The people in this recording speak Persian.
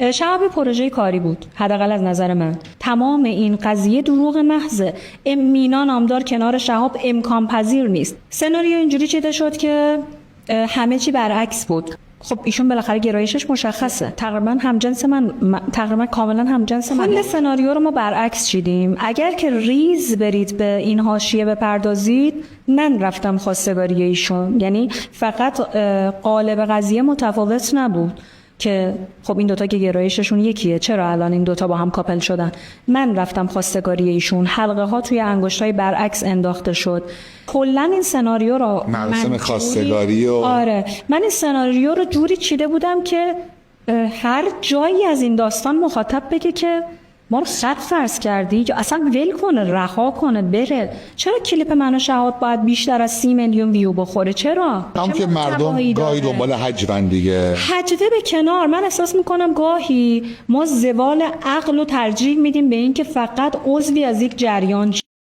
شباب پروژه کاری بود، حداقل از نظر من. تمام این قضیه دروغ محضه. مینا نامدار کنار شهاب امکان پذیر نیست. سناریو اینجوری چیده شد که همه چی برعکس بود. خب ایشون بالاخره گرایشش مشخصه، تقریبا همجنس من، تقریبا کاملا همجنس من. کل سناریو رو ما برعکس چیدیم. اگر که ریز برید به این حاشیه بپردازید، من رفتم خواستگاری ایشون، یعنی فقط قالب قضیه متفاوت نبود که خب این دوتا که گرایششون یکیه، چرا الان این دوتا با هم کاپل شدن. من رفتم خواستگاری ایشون، حلقه ها توی انگشتای برعکس انداخته شد. کلا این سناریو رو مراسم خواستگاری آره، من این سناریو رو جوری چیده بودم که هر جایی از این داستان مخاطب بگه که ما رو خط فرض کردی، یا اصلا ول کنه، رها کنه، بره. چرا کلیپ من و شهاب باید بیشتر از 30 میلیون ویو بخوره؟ چرا؟ هم که مردم گاهی دنبال حجون دیگه. حجوه به کنار، من احساس میکنم گاهی ما زوال عقل رو ترجیح میدیم به این که فقط عضوی از یک جریان